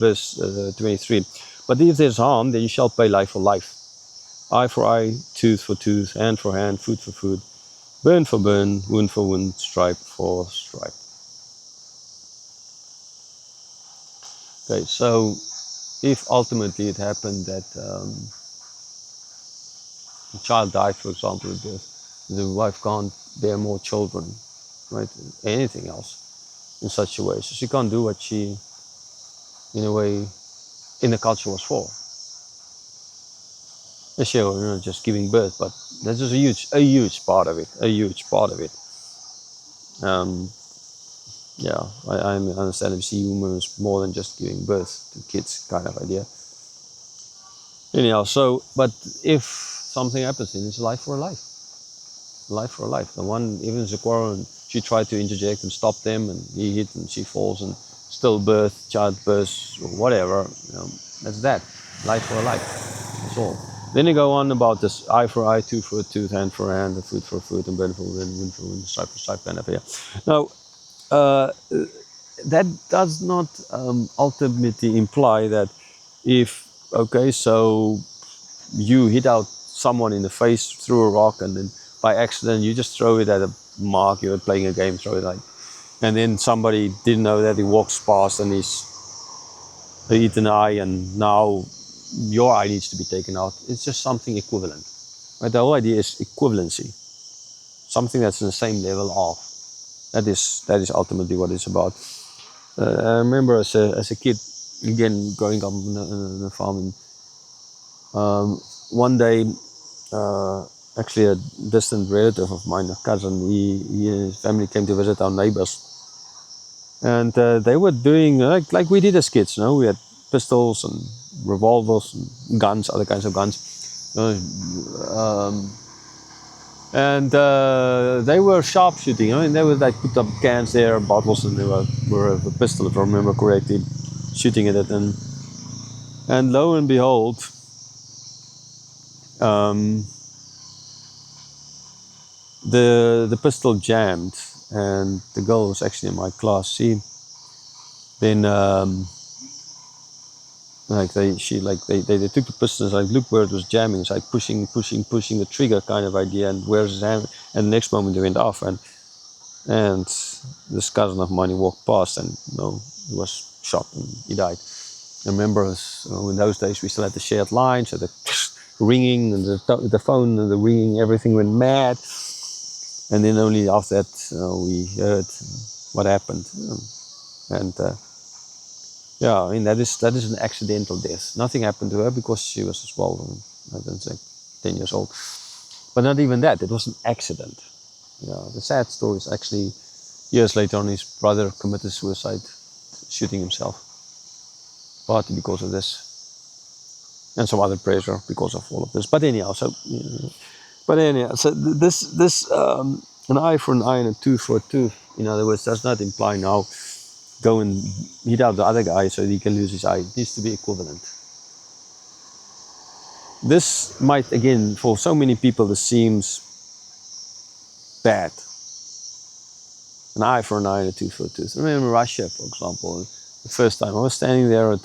verse 23. But if there's harm, then you shall pay life for life. Eye for eye, tooth for tooth, hand for hand, foot for foot, burn for burn, wound for wound, stripe for stripe. Okay, so if ultimately it happened that the child died, for example, at birth, the wife can't bear more children, right? Anything else in such a way. So she can't do what she, in a way, in the culture was for. Sure, just giving birth, but that's just a huge part of it, a huge part of it. Yeah, I understand if see women as more than just giving birth to kids, kind of idea. Anyhow, so, but if something happens, then it's life for a life. Life for a life. The one, even Zikora, and she tried to interject and stop them, and he hit and she falls, and stillbirth, childbirth, or whatever, that's that. Life for a life. That's all. Then they go on about this eye for eye, tooth for tooth, hand for hand, and foot for foot, and burn for burn, wound for wound, stripe for stripe, kind of idea. Now, that does not ultimately imply that if, okay, so you hit out someone in the face through a rock and then by accident you just throw it at a mark, you're playing a game, throw it like, and then somebody didn't know that, he walks past and he's hit an eye and now your eye needs to be taken out. It's just something equivalent. Right? The whole idea is equivalency. Something that's in the same level of. That is ultimately what it's about. I remember as a kid, again, growing up in a farm, one day, actually a distant relative of mine, a cousin, he and his family came to visit our neighbors. And they were doing, like we did as kids, we had pistols and revolvers and guns, other kinds of guns. And they were sharpshooting, and they would like put up cans there, bottles, and they were a pistol, if I remember correctly, shooting at it. And lo and behold, the pistol jammed, and the girl was actually in my class. She then they took the pistols, like look where it was jamming. It's like pushing the trigger kind of idea, and where's his hand? And the next moment it went off, and this cousin of mine, he walked past, and he was shot and he died. I remember in those days we still had the shared line, so the ringing and the phone and the ringing, everything went mad. And then only after that we heard what happened, and. Yeah, I mean that is an accidental death. Nothing happened to her because she was as well, I don't say 10 years old. But not even that, it was an accident. Yeah, the sad story is actually years later on his brother committed suicide, shooting himself. Partly because of this. And some other pressure because of all of this. But anyhow, so this an eye for an eye and a tooth for a tooth, in other words, does not imply now go and hit out the other guy so he can lose his eye. It needs to be equivalent. This might, again, for so many people, this seems bad. An eye for an eye and a tooth for a tooth. I remember in Russia, for example, the first time I was standing there at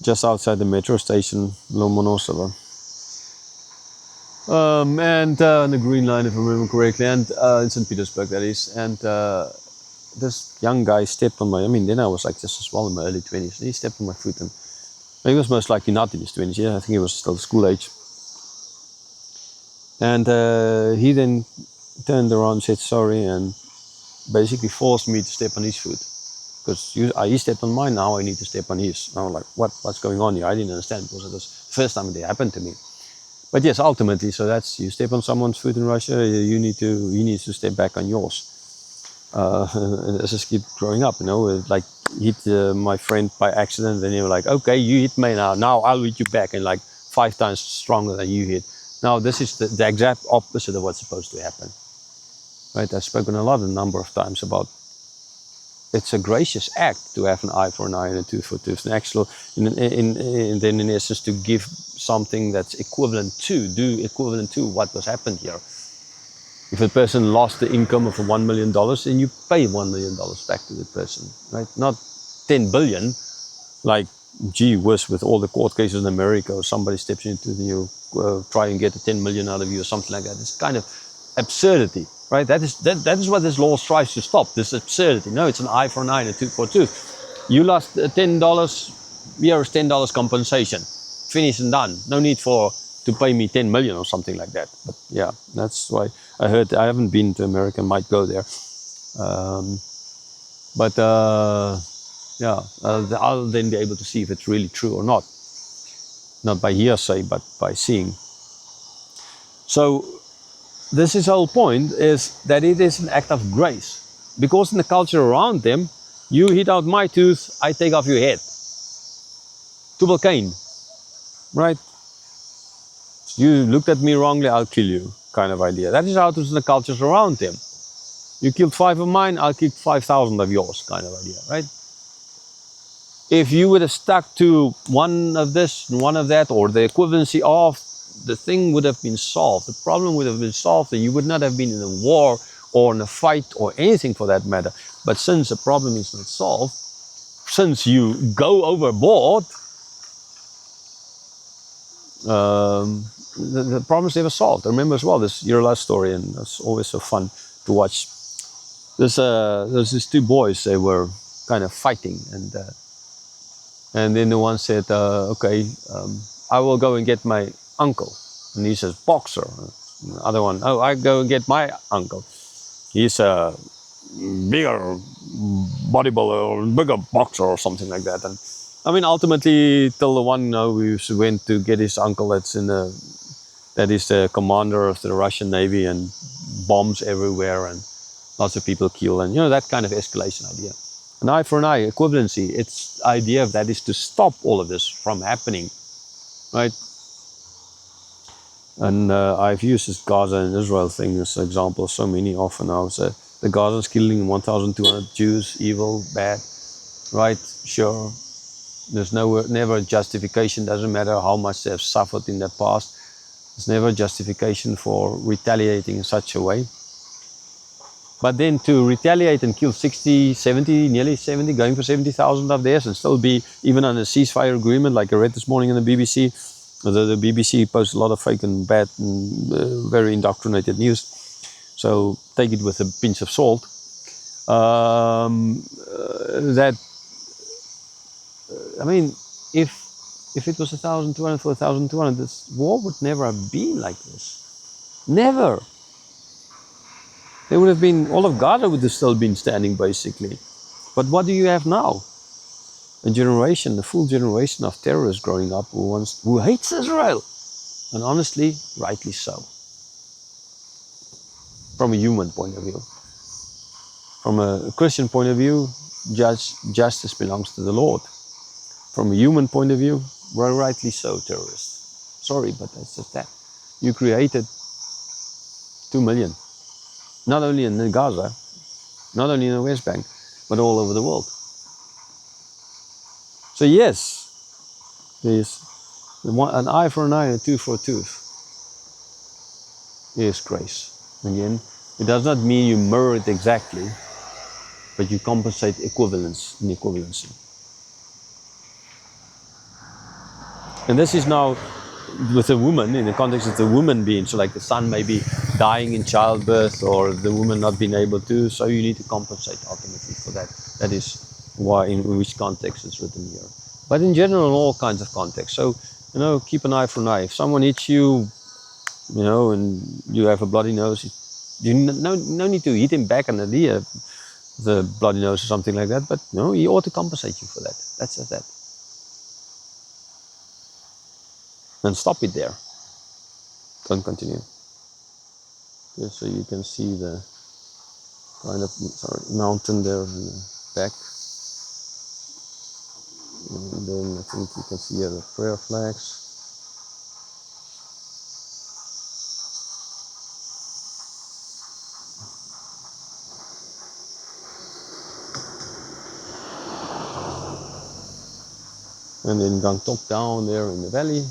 just outside the metro station, Lomonosova. And on the Green Line, if I remember correctly, and in St. Petersburg, that is, and this young guy stepped on then I was like just as well in my early 20s, and he stepped on my foot, and he was most likely not in his 20s, yeah, I think he was still school age. And he then turned around and said sorry, and basically forced me to step on his foot. Because he stepped on mine, now I need to step on his. And I was like, what's going on here? I didn't understand, because it was the first time it happened to me. But yes, ultimately, so that's, you step on someone's foot in Russia, he needs to step back on yours. As a kid growing up, like hit my friend by accident, and they were like, okay, you hit me now I'll hit you back, and like 5 times stronger than you hit. Now this is the exact opposite of what's supposed to happen, right? I've spoken a number of times about it's a gracious act to have an eye for an eye and a tooth for a tooth, an actual, then in essence to give something that's equivalent to what was happened here. If a person lost the income of $1 million, then you pay $1 million back to the person, right? Not 10 billion, like, gee whiz, with all the court cases in America, or somebody steps into you, try and get a 10 million out of you or something like that. It's kind of absurdity, right? That is what this law tries to stop, this absurdity. No, it's an eye for an eye and a tooth for a tooth. You lost $10, here's $10 compensation. Finished and done. No need to pay me 10 million or something like that. But yeah, that's why I heard, I haven't been to America, might go there. Yeah, I'll then be able to see if it's really true or not. Not by hearsay, but by seeing. So this is the whole point, is that it is an act of grace. Because in the culture around them, you hit out my tooth, I take off your head. Tubal Cain, right? You looked at me wrongly, I'll kill you, kind of idea. That is how it is in the cultures around them. You killed 5 of mine, I'll keep 5,000 of yours, kind of idea, right? If you would have stuck to one of this and one of that, or the equivalency of, the thing would have been solved. The problem would have been solved, and you would not have been in a war or in a fight or anything for that matter. But since the problem is not solved, since you go overboard, the problem is never solved. I remember as well this Your Last Story, and it's always so fun to watch. There's these 2 boys, they were kind of fighting, and then the one said, okay, I will go and get my uncle. And he says, boxer. And the other one, oh, I go and get my uncle. He's a bigger bodybuilder or bigger boxer or something like that. And I mean, ultimately, till the one who went to get his uncle that is the commander of the Russian Navy, and bombs everywhere and lots of people killed, and that kind of escalation idea. An eye for an eye, equivalency, its idea of that is to stop all of this from happening, right? And I've used this Gaza and Israel thing as an example so many often now. So the Gazans killing 1,200 Jews, evil, bad, right? Sure. There's never a justification, doesn't matter how much they have suffered in the past. There's never a justification for retaliating in such a way. But then to retaliate and kill 60, 70, nearly 70, going for 70,000 of theirs, and still be even on a ceasefire agreement, like I read this morning on the BBC. The BBC posts a lot of fake and bad and very indoctrinated news. So take it with a pinch of salt. I mean, if it was 1,200 for 1,200, this war would never have been like this. Never. There would have been, all of Gaza would have still been standing, basically. But what do you have now? A generation, a full generation of terrorists growing up who hates Israel. And honestly, rightly so. From a human point of view. From a Christian point of view, justice belongs to the Lord. From a human point of view, well, rightly so, terrorists. Sorry, but that's just that. You created 2 million. Not only in Gaza, not only in the West Bank, but all over the world. So yes, there's an eye for an eye and a tooth for a tooth. Is grace. Again, it does not mean you mirror it exactly, but you compensate equivalence in equivalency. And this is now with a woman, in the context of the woman being, so like the son may be dying in childbirth, or the woman not being able to, so you need to compensate ultimately for that. That is why, in which context it's written here. But in general, in all kinds of contexts. So, keep an eye for an eye. If someone hits you, and you have a bloody nose, you no need to hit him back on the bloody nose or something like that, but he ought to compensate you for that. That's just that. And stop it there. Don't continue. Okay, so you can see the kind of mountain there in the back. And then I think you can see here the prayer flags. And then Gangtok down there in the valley.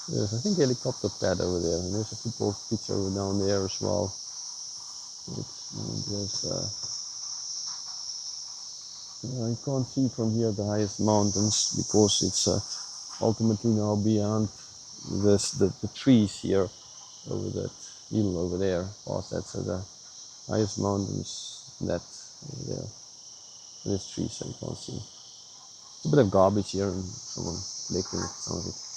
There's, I think, a helicopter pad over there, and there's a football pitch over down there as well. There's, I can't see from here the highest mountains because it's ultimately now beyond the trees here over that hill over there. Past that, so the highest mountains that over there. There's trees I can't see. It's a bit of garbage here and someone collecting some of it.